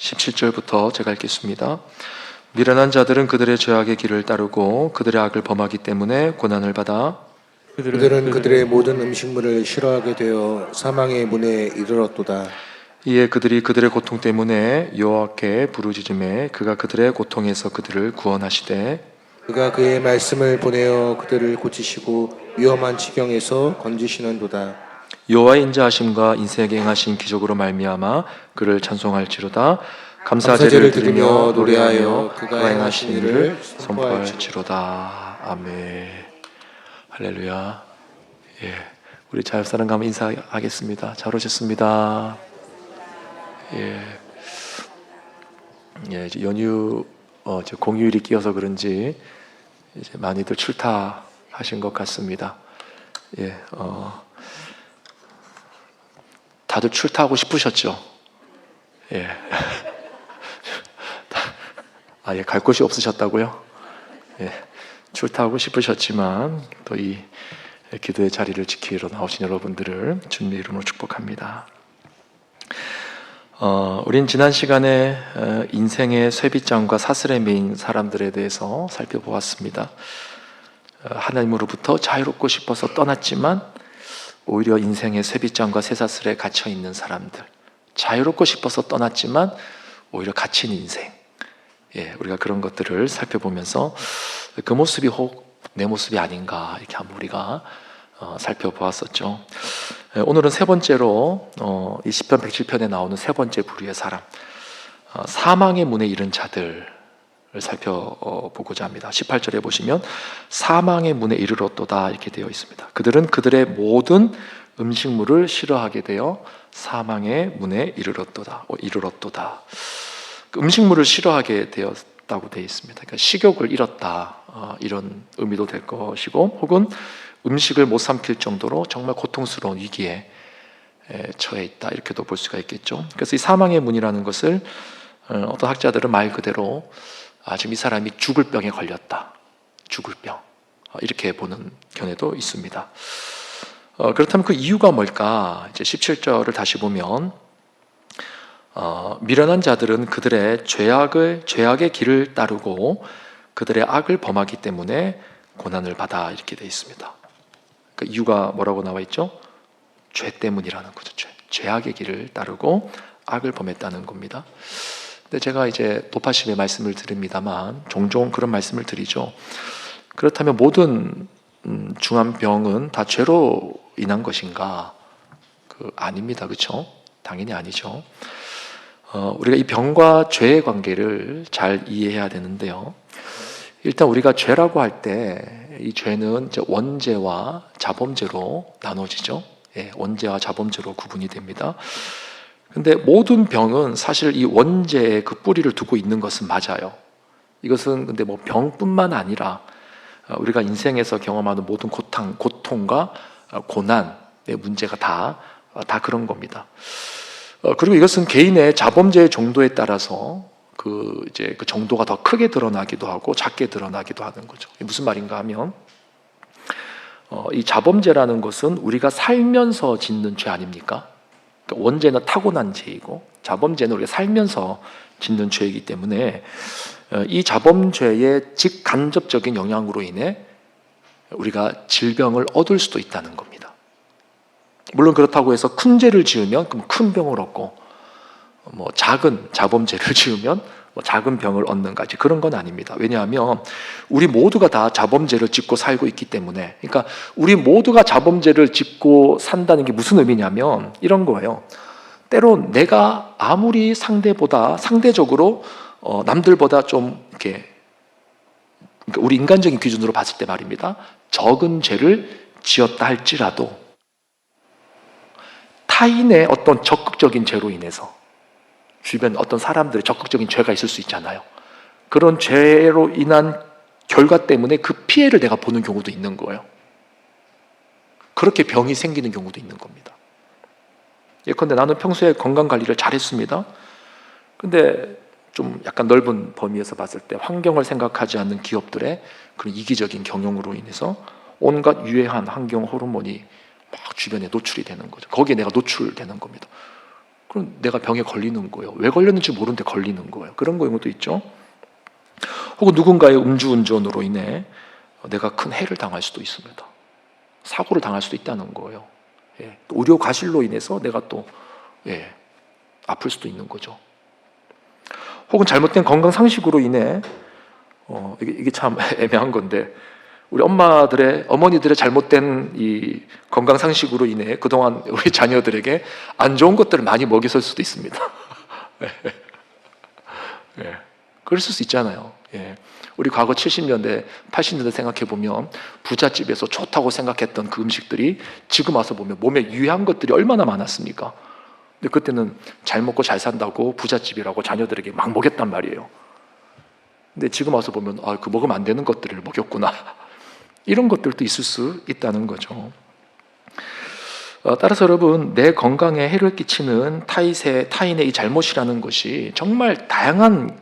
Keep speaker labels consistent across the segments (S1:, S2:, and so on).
S1: 17절부터 제가 읽겠습니다. 미련한 자들은 그들의 죄악의 길을 따르고 그들의 악을 범하기 때문에 고난을 받아
S2: 그들은 그들의 모든 음식물을 싫어하게 되어 사망의 문에 이르렀도다.
S1: 이에 그들이 그들의 고통 때문에 여호와께 부르짖음에 그가 그들의 고통에서 그들을 구원하시되
S2: 그가 그의 말씀을 보내어 그들을 고치시고 위험한 지경에서 건지시는도다.
S1: 여호와의 인자하심과 인생에게 행하신 기적으로 말미암아 그를 찬송할지로다.
S2: 감사제를
S1: 감사제를 드리며
S2: 드리며
S1: 노래하며
S2: 그가
S1: 그가 행하신
S2: 행하신
S1: 일을
S2: 일을
S1: 선포할지로다. 아멘. 할렐루야. 예, 우리 자유사랑 가면 인사하겠습니다. 잘 오셨습니다. 이제 연휴 이제 공휴일이 끼어서 그런지 이제 많이들 출타하신 것 같습니다. 다들 출타하고 싶으셨죠? 갈 곳이 없으셨다고요? 출타하고 싶으셨지만 또 이 기도의 자리를 지키러 나오신 여러분들을 주님의 이름으로 축복합니다. 우린 지난 시간에 인생의 쇠빗장과 사슬에 매인 사람들에 대해서 살펴보았습니다. 하나님으로부터 자유롭고 싶어서 떠났지만 오히려 인생의 쇠빗장과 쇠사슬에 갇혀 있는 사람들, 자유롭고 싶어서 떠났지만 오히려 갇힌 인생, 우리가 그런 것들을 살펴보면서 그 모습이 혹 내 모습이 아닌가 이렇게 한번 우리가 살펴보았었죠. 오늘은 세 번째로 이 시편 107편에 나오는 세 번째 부류의 사람, 사망의 문에 이른 자들을 살펴보고자 합니다. 18절에 보시면 사망의 문에 이르렀도다 이렇게 되어 있습니다. 그들은 그들의 모든 음식물을 싫어하게 되어 사망의 문에 이르렀도다. 음식물을 싫어하게 되었다고 되어 있습니다. 그러니까 식욕을 잃었다 이런 의미도 될 것이고, 혹은 음식을 못 삼킬 정도로 정말 고통스러운 위기에 처해 있다 이렇게도 볼 수가 있겠죠. 그래서 이 사망의 문이라는 것을 어떤 학자들은 말 그대로 지금 이 사람이 죽을 병에 걸렸다, 죽을 병 이렇게 보는 견해도 있습니다. 그렇다면 그 이유가 뭘까? 이제 17절을 다시 보면 미련한 자들은 그들의 죄악의 길을 따르고 그들의 악을 범하기 때문에 고난을 받아 이렇게 되어 있습니다. 그 이유가 뭐라고 나와 있죠? 죄 때문이라는 거죠. 죄악의 길을 따르고 악을 범했다는 겁니다. 근데 제가 이제 노파심의 말씀을 드립니다만 종종 그런 말씀을 드리죠. 그렇다면 모든 중한 병은 다 죄로 인한 것인가? 아닙니다. 그렇죠? 당연히 아니죠. 우리가 이 병과 죄의 관계를 잘 이해해야 되는데요. 일단 우리가 죄라고 할 때 이 죄는 이제 원죄와 자범죄로 나눠지죠. 원죄와 자범죄로 구분이 됩니다. 근데 모든 병은 사실 이 원죄의 그 뿌리를 두고 있는 것은 맞아요. 이것은 근데 뭐 병뿐만 아니라 우리가 인생에서 경험하는 모든 고통과 고난의 문제가 다 그런 겁니다. 그리고 이것은 개인의 자범죄의 정도에 따라서 그 정도가 더 크게 드러나기도 하고 작게 드러나기도 하는 거죠. 무슨 말인가 하면 이 자범죄라는 것은 우리가 살면서 짓는 죄 아닙니까? 그러니까 원죄는 타고난 죄이고 자범죄는 우리가 살면서 짓는 죄이기 때문에 이 자범죄의 직간접적인 영향으로 인해 우리가 질병을 얻을 수도 있다는 겁니다. 물론 그렇다고 해서 큰 죄를 지으면 그럼 큰 병을 얻고 작은 자범죄를 지으면 작은 병을 얻는 까지 그런 건 아닙니다. 왜냐하면 우리 모두가 다 자범죄를 짓고 살고 있기 때문에, 그러니까 우리 모두가 자범죄를 짓고 산다는 게 무슨 의미냐면 이런 거예요. 때론 내가 아무리 상대적으로 남들보다 좀 이렇게, 그러니까 우리 인간적인 기준으로 봤을 때 말입니다. 적은 죄를 지었다 할지라도 타인의 어떤 적극적인 죄로 인해서 주변 어떤 사람들의 적극적인 죄가 있을 수 있잖아요. 그런 죄로 인한 결과 때문에 그 피해를 내가 보는 경우도 있는 거예요. 그렇게 병이 생기는 경우도 있는 겁니다. 예컨대 나는 평소에 건강관리를 잘했습니다. 근데 좀 약간 넓은 범위에서 봤을 때 환경을 생각하지 않는 기업들의 그런 이기적인 경영으로 인해서 온갖 유해한 환경 호르몬이 막 주변에 노출이 되는 거죠. 거기에 내가 노출되는 겁니다. 그럼 내가 병에 걸리는 거예요. 왜 걸렸는지 모르는데 걸리는 거예요. 그런 경우도 있죠. 혹은 누군가의 음주운전으로 인해 내가 큰 해를 당할 수도 있습니다. 사고를 당할 수도 있다는 거예요. 예. 또 의료 과실로 인해서 내가 또 아플 수도 있는 거죠. 혹은 잘못된 건강 상식으로 인해 이게 참 애매한 건데 우리 어머니들의 잘못된 이 건강 상식으로 인해 그동안 우리 자녀들에게 안 좋은 것들을 많이 먹였을 수도 있습니다. 그랬을 수 있잖아요. 우리 과거 70년대, 80년대 생각해 보면 부잣집에서 좋다고 생각했던 그 음식들이 지금 와서 보면 몸에 유해한 것들이 얼마나 많았습니까? 근데 그때는 잘 먹고 잘 산다고 부잣집이라고 자녀들에게 막 먹였단 말이에요. 근데 지금 와서 보면 그 먹으면 안 되는 것들을 먹였구나. 이런 것들도 있을 수 있다는 거죠. 따라서 여러분, 내 건강에 해를 끼치는 타인의 이 잘못이라는 것이 정말 다양한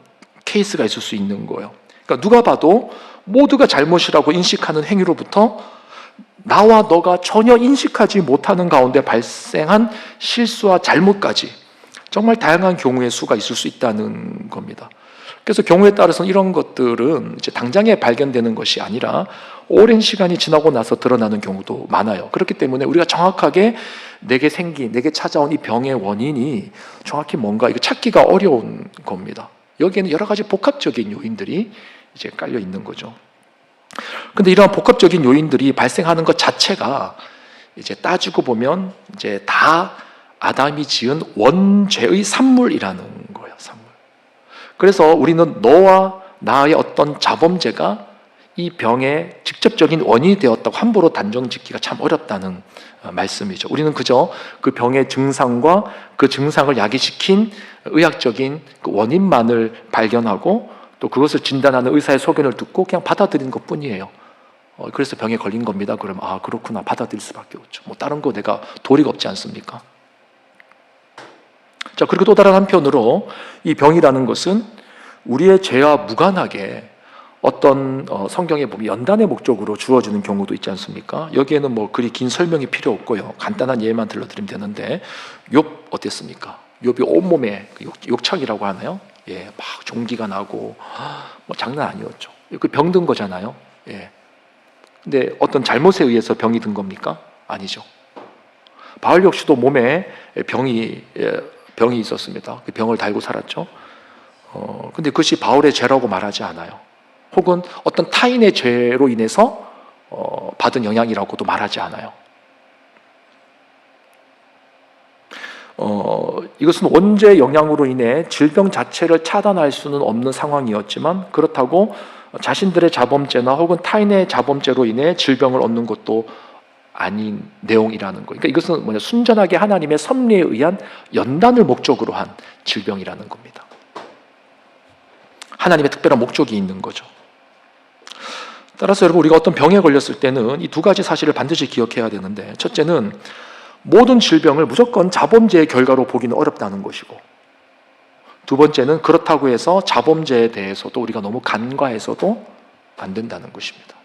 S1: 케이스가 있을 수 있는 거예요. 그러니까 누가 봐도 모두가 잘못이라고 인식하는 행위로부터 나와 너가 전혀 인식하지 못하는 가운데 발생한 실수와 잘못까지 정말 다양한 경우의 수가 있을 수 있다는 겁니다. 그래서 경우에 따라서는 이런 것들은 이제 당장에 발견되는 것이 아니라 오랜 시간이 지나고 나서 드러나는 경우도 많아요. 그렇기 때문에 우리가 정확하게 내게 찾아온 이 병의 원인이 정확히 뭔가 이거 찾기가 어려운 겁니다. 여기에는 여러 가지 복합적인 요인들이 이제 깔려 있는 거죠. 근데 이러한 복합적인 요인들이 발생하는 것 자체가 이제 따지고 보면 이제 다 아담이 지은 원죄의 산물이라는 거예요. 산물. 그래서 우리는 너와 나의 어떤 자범죄가 이 병의 직접적인 원인이 되었다고 함부로 단정짓기가 참 어렵다는 말씀이죠. 우리는 그저 그 병의 증상과 그 증상을 야기시킨 의학적인 그 원인만을 발견하고 또 그것을 진단하는 의사의 소견을 듣고 그냥 받아들이는 것뿐이에요. 그래서 병에 걸린 겁니다. 그러면 그렇구나, 받아들일 수밖에 없죠. 뭐 다른 거 내가 도리가 없지 않습니까? 자, 그리고 또 다른 한편으로 이 병이라는 것은 우리의 죄와 무관하게 어떤 성경에 보면 연단의 목적으로 주어지는 경우도 있지 않습니까? 여기에는 뭐 그리 긴 설명이 필요 없고요. 간단한 예만 들려드리면 되는데 욥 어땠습니까? 욥이 온몸에 욕창이라고 하나요? 막 종기가 나고 뭐 장난 아니었죠. 그 병든 거잖아요. 근데 어떤 잘못에 의해서 병이 든 겁니까? 아니죠. 바울 역시도 몸에 병이 있었습니다. 그 병을 달고 살았죠. 근데 그것이 바울의 죄라고 말하지 않아요. 혹은 어떤 타인의 죄로 인해서 받은 영향이라고도 말하지 않아요. 이것은 원죄의 영향으로 인해 질병 자체를 차단할 수는 없는 상황이었지만 그렇다고 자신들의 자범죄나 혹은 타인의 자범죄로 인해 질병을 얻는 것도 아닌 내용이라는 거예요. 그러니까 이것은 순전하게 하나님의 섭리에 의한 연단을 목적으로 한 질병이라는 겁니다. 하나님의 특별한 목적이 있는 거죠. 따라서 여러분, 우리가 어떤 병에 걸렸을 때는 이 두 가지 사실을 반드시 기억해야 되는데, 첫째는 모든 질병을 무조건 자범죄의 결과로 보기는 어렵다는 것이고, 두 번째는 그렇다고 해서 자범죄에 대해서도 우리가 너무 간과해서도 안 된다는 것입니다.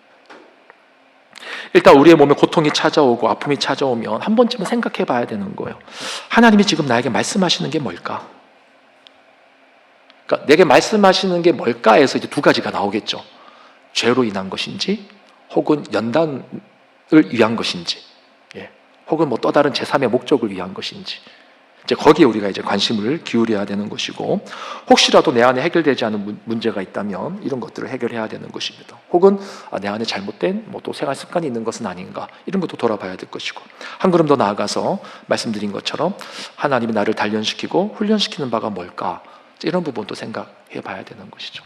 S1: 일단 우리의 몸에 고통이 찾아오고 아픔이 찾아오면 한 번쯤은 생각해 봐야 되는 거예요. 하나님이 지금 나에게 말씀하시는 게 뭘까? 그러니까 내게 말씀하시는 게 뭘까 해서 이제 두 가지가 나오겠죠. 죄로 인한 것인지 혹은 연단을 위한 것인지 혹은 뭐 또 다른 제3의 목적을 위한 것인지 이제 거기에 우리가 이제 관심을 기울여야 되는 것이고, 혹시라도 내 안에 해결되지 않은 문제가 있다면 이런 것들을 해결해야 되는 것입니다. 혹은 내 안에 잘못된 뭐 또 생활 습관이 있는 것은 아닌가, 이런 것도 돌아봐야 될 것이고, 한 걸음 더 나아가서 말씀드린 것처럼 하나님이 나를 단련시키고 훈련시키는 바가 뭘까, 이런 부분도 생각해 봐야 되는 것이죠.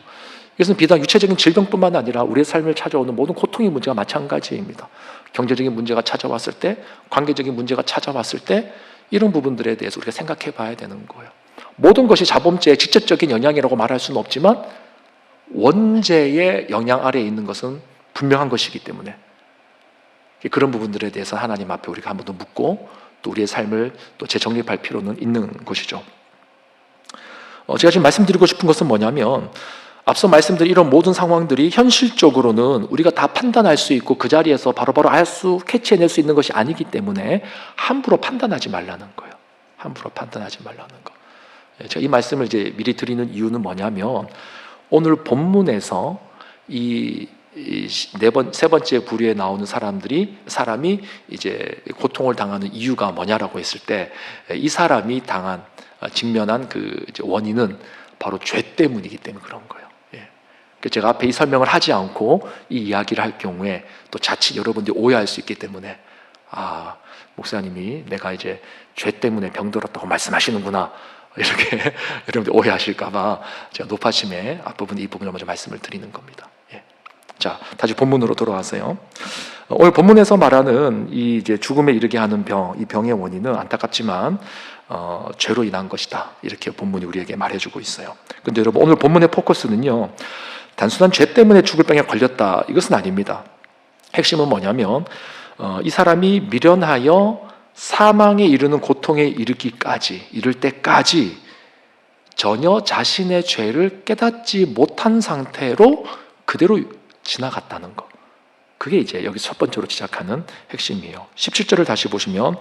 S1: 이것은 비단 육체적인 질병뿐만 아니라 우리의 삶을 찾아오는 모든 고통의 문제가 마찬가지입니다. 경제적인 문제가 찾아왔을 때, 관계적인 문제가 찾아왔을 때 이런 부분들에 대해서 우리가 생각해 봐야 되는 거예요. 모든 것이 자범죄의 직접적인 영향이라고 말할 수는 없지만 원죄의 영향 아래에 있는 것은 분명한 것이기 때문에 그런 부분들에 대해서 하나님 앞에 우리가 한 번 더 묻고 또 우리의 삶을 또 재정립할 필요는 있는 것이죠. 제가 지금 말씀드리고 싶은 것은 뭐냐면, 앞서 말씀드린 이런 모든 상황들이 현실적으로는 우리가 다 판단할 수 있고 그 자리에서 바로바로 캐치해낼 수 있는 것이 아니기 때문에 함부로 판단하지 말라는 거예요. 함부로 판단하지 말라는 거. 제가 이 말씀을 이제 미리 드리는 이유는 뭐냐면 오늘 본문에서 세 번째 부류에 나오는 사람이 이제 고통을 당하는 이유가 뭐냐라고 했을 때 이 사람이 직면한 그 원인은 바로 죄 때문이기 때문에 그런 거예요. 제가 앞에 이 설명을 하지 않고 이 이야기를 할 경우에 또 자칫 여러분들이 오해할 수 있기 때문에 목사님이 내가 이제 죄 때문에 병들었다고 말씀하시는구나 이렇게 여러분들 오해하실까봐 제가 높아심에 앞부분 이 부분을 먼저 말씀을 드리는 겁니다. 자, 다시 본문으로 돌아와서요. 오늘 본문에서 말하는 이 이제 죽음에 이르게 하는 이 병의 원인은 안타깝지만 죄로 인한 것이다. 이렇게 본문이 우리에게 말해주고 있어요. 근데 여러분 오늘 본문의 포커스는요, 단순한 죄 때문에 죽을 병에 걸렸다 이것은 아닙니다. 핵심은 뭐냐면 이 사람이 미련하여 사망에 이르는 고통에 이를 때까지 전혀 자신의 죄를 깨닫지 못한 상태로 그대로 지나갔다는 것. 그게 이제 여기 첫 번째로 시작하는 핵심이에요. 17절을 다시 보시면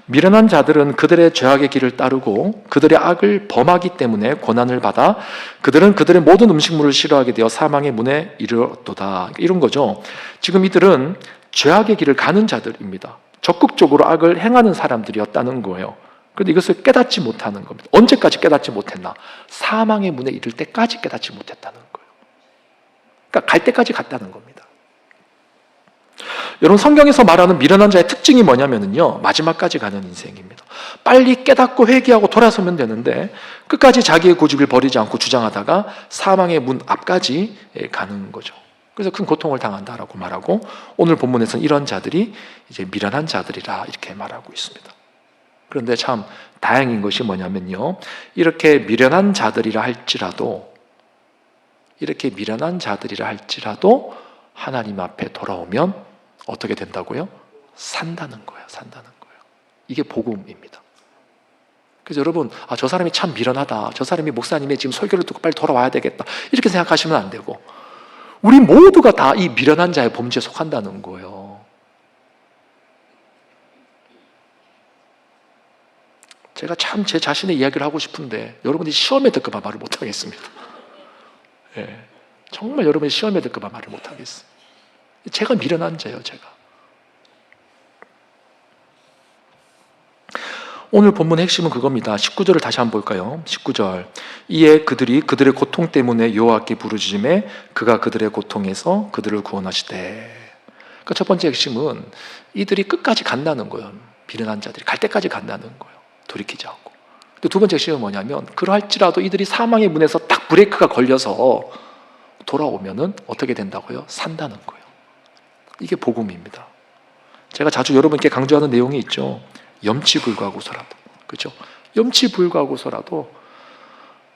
S1: 미련한 자들은 그들의 죄악의 길을 따르고 그들의 악을 범하기 때문에 고난을 받아 그들은 그들의 모든 음식물을 싫어하게 되어 사망의 문에 이르렀도다. 이런 거죠. 지금 이들은 죄악의 길을 가는 자들입니다. 적극적으로 악을 행하는 사람들이었다는 거예요. 그런데 이것을 깨닫지 못하는 겁니다. 언제까지 깨닫지 못했나? 사망의 문에 이를 때까지 깨닫지 못했다는 거예요. 그러니까 갈 때까지 갔다는 겁니다. 여러분 성경에서 말하는 미련한 자의 특징이 뭐냐면요, 마지막까지 가는 인생입니다. 빨리 깨닫고 회개하고 돌아서면 되는데 끝까지 자기의 고집을 버리지 않고 주장하다가 사망의 문 앞까지 가는 거죠. 그래서 큰 고통을 당한다라고 말하고 오늘 본문에서는 이런 자들이 이제 미련한 자들이라 이렇게 말하고 있습니다. 그런데 참 다행인 것이 뭐냐면요, 이렇게 미련한 자들이라 할지라도 하나님 앞에 돌아오면 어떻게 된다고요? 산다는 거예요. 이게 복음입니다. 그래서 여러분, 저 사람이 참 미련하다, 저 사람이 목사님의 지금 설교를 듣고 빨리 돌아와야 되겠다 이렇게 생각하시면 안 되고 우리 모두가 다 이 미련한 자의 범죄에 속한다는 거예요. 제가 참 제 자신의 이야기를 하고 싶은데 여러분이 시험에 들까봐 말을 못하겠습니다. 정말 여러분이 시험에 들까봐 말을 못하겠어요. 제가 미련한 자예요. 제가 오늘 본문의 핵심은 그겁니다. 19절을 다시 한번 볼까요? 19절 이에 그들이 그들의 고통 때문에 여호와께 부르짖음에 그가 그들의 고통에서 그들을 구원하시되. 그러니까 첫 번째 핵심은 이들이 끝까지 간다는 거예요. 미련한 자들이 갈 때까지 간다는 거예요. 돌이키지 않고. 또 두 번째 핵심은 뭐냐면 그러할지라도 이들이 사망의 문에서 딱 브레이크가 걸려서 돌아오면은 어떻게 된다고요? 산다는 거예요. 이게 복음입니다. 제가 자주 여러분께 강조하는 내용이 있죠. 염치불구하고서라도, 그렇죠? 염치불구하고서라도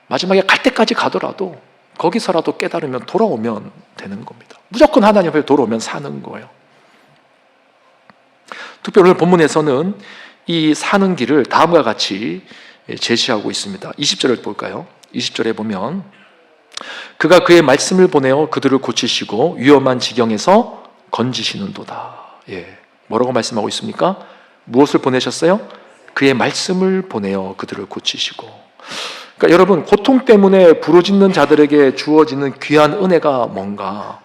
S1: 마지막에 갈 때까지 가더라도 거기서라도 깨달으면 돌아오면 되는 겁니다. 무조건 하나님 앞에 돌아오면 사는 거예요. 특별히 오늘 본문에서는 이 사는 길을 다음과 같이 제시하고 있습니다. 20절을 볼까요? 20절에 보면 그가 그의 말씀을 보내어 그들을 고치시고 위험한 지경에서 건지시는도다. 뭐라고 말씀하고 있습니까? 무엇을 보내셨어요? 그의 말씀을 보내어 그들을 고치시고. 그러니까 여러분, 고통 때문에 부르짖는 자들에게 주어지는 귀한 은혜가 뭔가?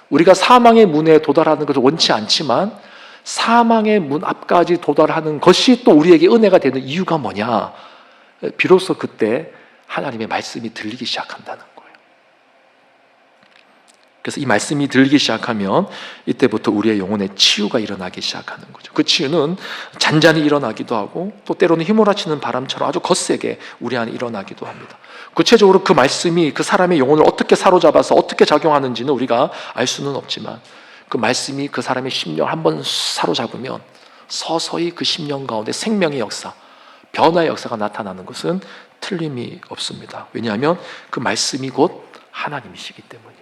S1: 우리가 사망의 문에 도달하는 것을 원치 않지만 사망의 문 앞까지 도달하는 것이 또 우리에게 은혜가 되는 이유가 뭐냐? 비로소 그때 하나님의 말씀이 들리기 시작한다는 거예요. 그래서 이 말씀이 들리기 시작하면 이때부터 우리의 영혼의 치유가 일어나기 시작하는 거죠. 그 치유는 잔잔히 일어나기도 하고 또 때로는 휘몰아치는 바람처럼 아주 거세게 우리 안에 일어나기도 합니다. 구체적으로 그 말씀이 그 사람의 영혼을 어떻게 사로잡아서 어떻게 작용하는지는 우리가 알 수는 없지만 그 말씀이 그 사람의 심령을 한번 사로잡으면 서서히 그 심령 가운데 생명의 역사, 변화의 역사가 나타나는 것은 틀림이 없습니다. 왜냐하면 그 말씀이 곧 하나님이시기 때문이에요.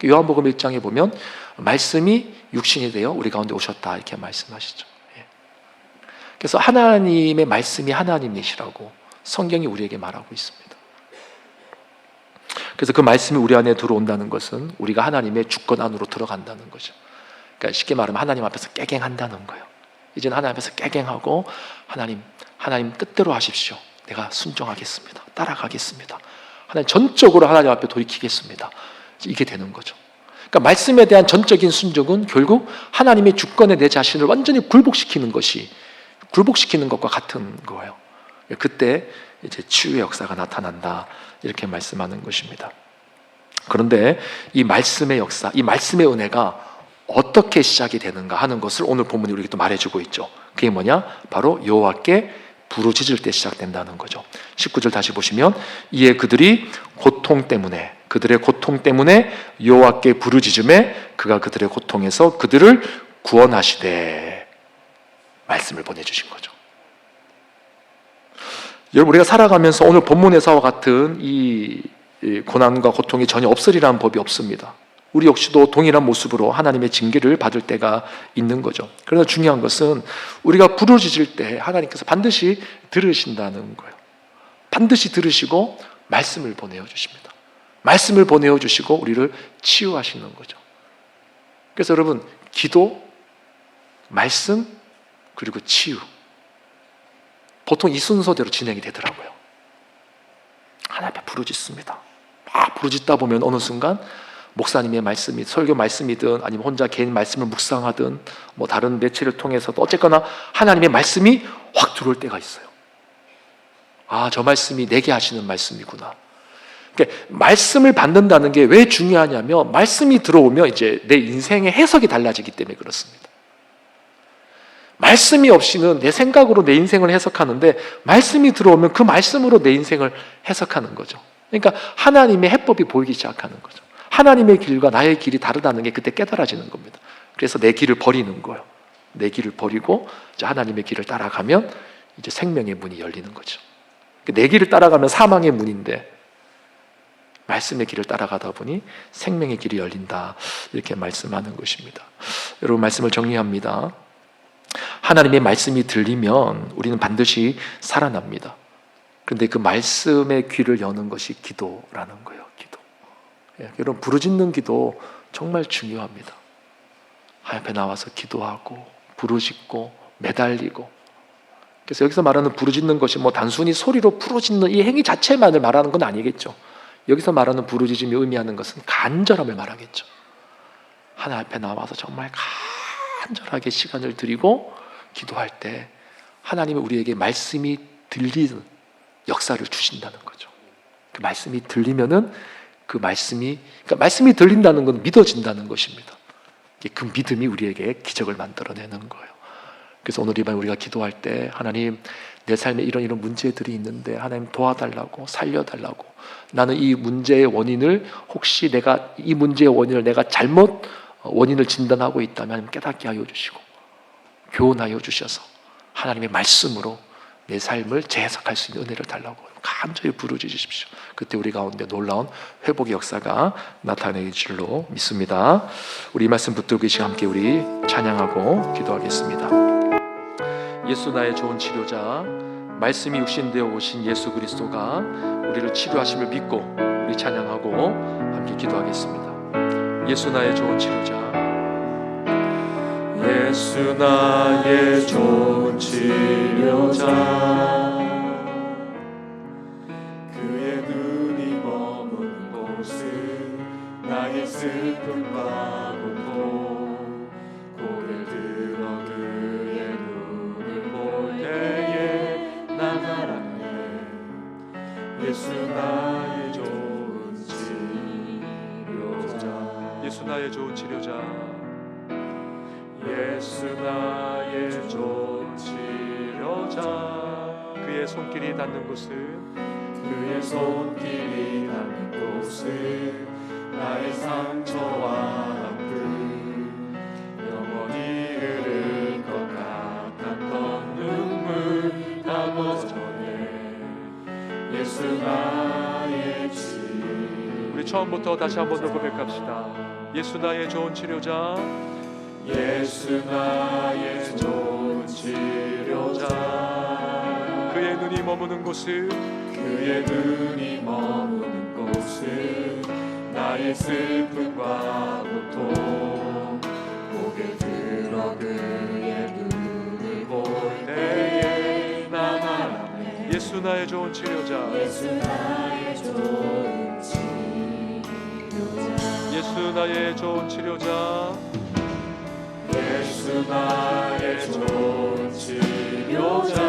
S1: 요한복음 1장에 보면 말씀이 육신이 되어 우리 가운데 오셨다 이렇게 말씀하시죠. 그래서 하나님의 말씀이 하나님이시라고 성경이 우리에게 말하고 있습니다. 그래서 그 말씀이 우리 안에 들어온다는 것은 우리가 하나님의 주권 안으로 들어간다는 거죠. 그러니까 쉽게 말하면 하나님 앞에서 깨갱한다는 거예요. 이제는 하나님 앞에서 깨갱하고 하나님 하나님 뜻대로 하십시오. 내가 순종하겠습니다. 따라가겠습니다. 하나님 전적으로 하나님 앞에 돌이키겠습니다. 이게 되는 거죠. 그러니까 말씀에 대한 전적인 순종은 결국 하나님의 주권에 내 자신을 완전히 굴복시키는 것과 같은 거예요. 그때 이제 치유의 역사가 나타난다, 이렇게 말씀하는 것입니다. 그런데 이 말씀의 역사, 이 말씀의 은혜가 어떻게 시작이 되는가 하는 것을 오늘 본문이 우리에게 또 말해주고 있죠. 그게 뭐냐? 바로 여호와께 부르짖을 때 시작된다는 거죠. 19절 다시 보시면, 이에 그들의 고통 때문에 여호와께 부르짖음에 그가 그들의 고통에서 그들을 구원하시되 말씀을 보내주신 거죠. 여러분, 우리가 살아가면서 오늘 본문에서와 같은 이 고난과 고통이 전혀 없으리라는 법이 없습니다. 우리 역시도 동일한 모습으로 하나님의 징계를 받을 때가 있는 거죠. 그러나 중요한 것은 우리가 부르짖을 때 하나님께서 반드시 들으신다는 거예요. 반드시 들으시고 말씀을 보내어 주십니다. 말씀을 보내어 주시고 우리를 치유하시는 거죠. 그래서 여러분, 기도, 말씀, 그리고 치유, 보통 이 순서대로 진행이 되더라고요. 하나님 앞에 부르짖습니다. 막 부르짖다 보면 어느 순간 목사님의 말씀이, 설교 말씀이든 아니면 혼자 개인 말씀을 묵상하든 뭐 다른 매체를 통해서도 어쨌거나 하나님의 말씀이 확 들어올 때가 있어요. 아, 저 말씀이 내게 하시는 말씀이구나. 그러니까 말씀을 받는다는 게 왜 중요하냐면, 말씀이 들어오면 이제 내 인생의 해석이 달라지기 때문에 그렇습니다. 말씀이 없이는 내 생각으로 내 인생을 해석하는데, 말씀이 들어오면 그 말씀으로 내 인생을 해석하는 거죠. 그러니까 하나님의 해법이 보이기 시작하는 거죠. 하나님의 길과 나의 길이 다르다는 게 그때 깨달아지는 겁니다. 그래서 내 길을 버리는 거예요. 내 길을 버리고 이제 하나님의 길을 따라가면 이제 생명의 문이 열리는 거죠. 내 길을 따라가면 사망의 문인데 말씀의 길을 따라가다 보니 생명의 길이 열린다, 이렇게 말씀하는 것입니다. 여러분, 말씀을 정리합니다. 하나님의 말씀이 들리면 우리는 반드시 살아납니다. 그런데 그 말씀의 귀를 여는 것이 기도라는 거예요. 기도. 여러분, 부르짖는 기도 정말 중요합니다. 하나님 앞에 나와서 기도하고 부르짖고 매달리고. 그래서 여기서 말하는 부르짖는 것이 뭐 단순히 소리로 부르짖는 이 행위 자체만을 말하는 건 아니겠죠. 여기서 말하는 부르짖음이 의미하는 것은 간절함을 말하겠죠. 하나님 앞에 나와서 정말 간절하게 시간을 들이고 기도할 때 하나님은 우리에게 말씀이 들리는 역사를 주신다는 거죠. 그 말씀이 들리면은 그러니까 말씀이 들린다는 건 믿어진다는 것입니다. 그 믿음이 우리에게 기적을 만들어내는 거예요. 그래서 오늘 이 밤에 우리가 기도할 때, 하나님, 내 삶에 이런 문제들이 있는데 하나님 도와달라고, 살려달라고, 나는 이 문제의 원인을, 혹시 내가 이 문제의 원인을 내가 잘못 원인을 진단하고 있다면 하나님 깨닫게 하여 주시고 교훈하여 주셔서 하나님의 말씀으로 내 삶을 재해석할 수 있는 은혜를 달라고 간절히 부르짖으십시오. 그때 우리 가운데 놀라운 회복의 역사가 나타낼 줄로 믿습니다. 우리 이 말씀 붙들고 이 시간 함께 우리 찬양하고 기도하겠습니다. 예수 나의 좋은 치료자, 말씀이 육신되어 오신 예수 그리스도가 우리를 치료하심을 믿고 우리 찬양하고 함께 기도하겠습니다. 예수 나의 좋은 치료자,
S3: 예수 나의 좋은 치료자, 그의 눈이 머문 곳은 나의 슬픔과 고통, 고개를 들어 그의 눈을 볼 때에 나가라네. 예수 나의 좋은 치료자,
S1: 예수 나의 좋은 치료자,
S3: 예수 나의 좋은 치료자,
S1: 그의 손길이 닿는 곳은,
S3: 그의 손길이 닿는 곳은 나의 상처와 아픔, 영원히 흐를 것 같았던 눈물 다 벗어내. 예수 나의 치료자.
S1: 우리 처음부터 다시 한 번 더 고백합시다. 예수 나의 좋은 치료자,
S3: 예수 나의 좋은 치료자,
S1: 그의 눈이 머무는 곳은,
S3: 그의 눈이 머무는 곳은 나의 슬픔과 고통, 고개 들어 그의 눈을 볼 때에 나만
S1: 나의 좋은 치료자,
S3: 예수 나의 좋은 치료자,
S1: 예수 나의 좋은 치료자,
S3: 예수 나의 좋은 치료자.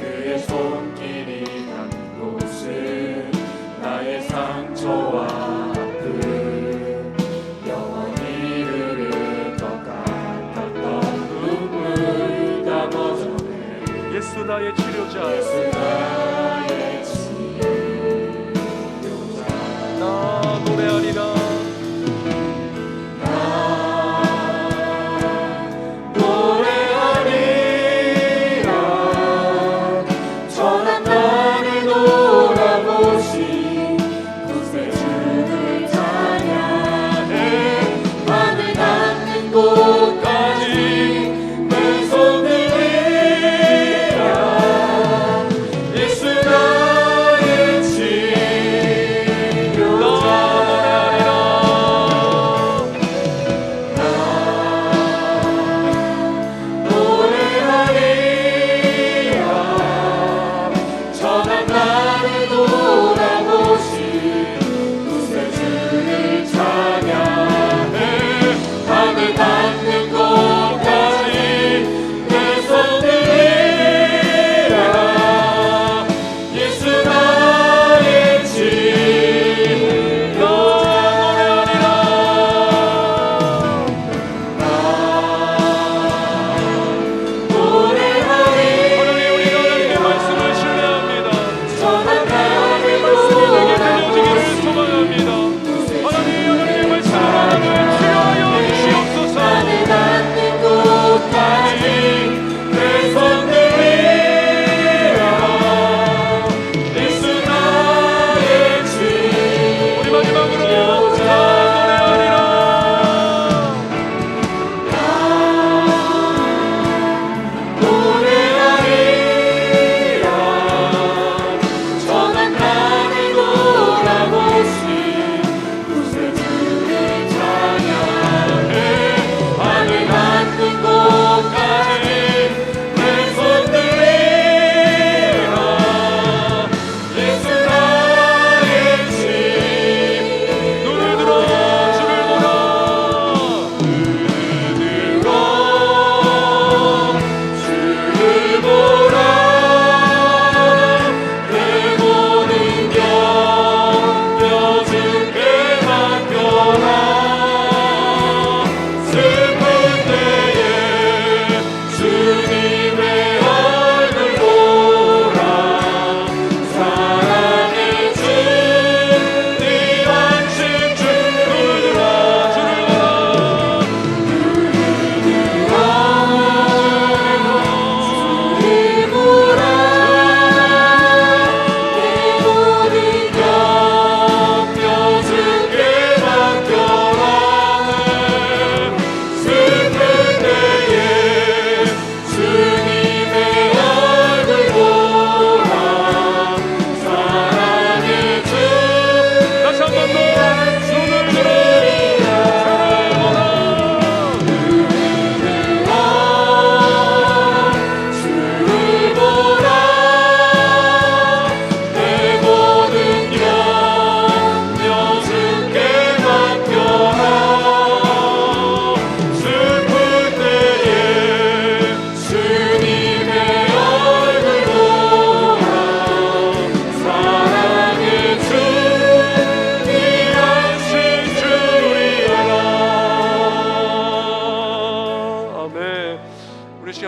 S3: 그의 손길이 닿는 곳은 나의 상처와 아픔, 영원히 흐를 것 같았던 눈물 다 멎어내.
S1: 예수 나의 치료자,
S3: 예수 나의 치료자.
S1: 나 노래하리라.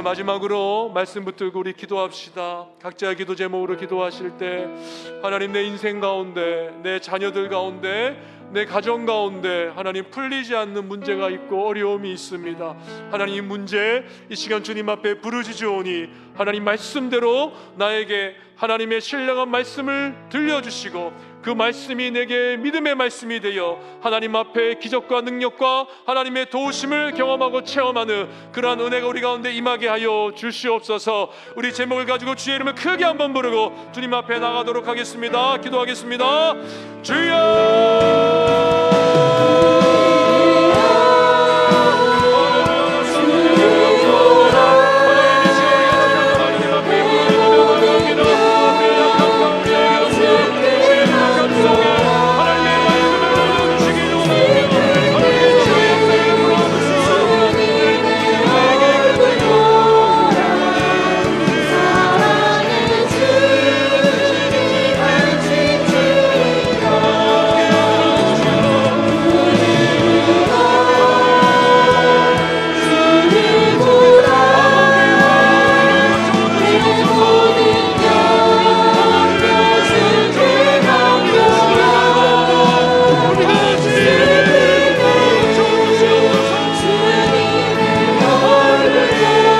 S1: 마지막으로 말씀 붙들고 우리 기도합시다. 각자의 기도 제목으로 기도하실 때 하나님, 내 인생 가운데, 내 자녀들 가운데, 내 가정 가운데 하나님 풀리지 않는 문제가 있고 어려움이 있습니다. 하나님, 이 문제 이 시간 주님 앞에 부르짖으오니 하나님 말씀대로 나에게 하나님의 신령한 말씀을 들려주시고 그 말씀이 내게 믿음의 말씀이 되어 하나님 앞에 기적과 능력과 하나님의 도우심을 경험하고 체험하는 그러한 은혜가 우리 가운데 임하게 하여 주시옵소서. 우리 제목을 가지고 주의 이름을 크게 한번 부르고 주님 앞에 나가도록 하겠습니다. 기도하겠습니다. 주여
S3: 나를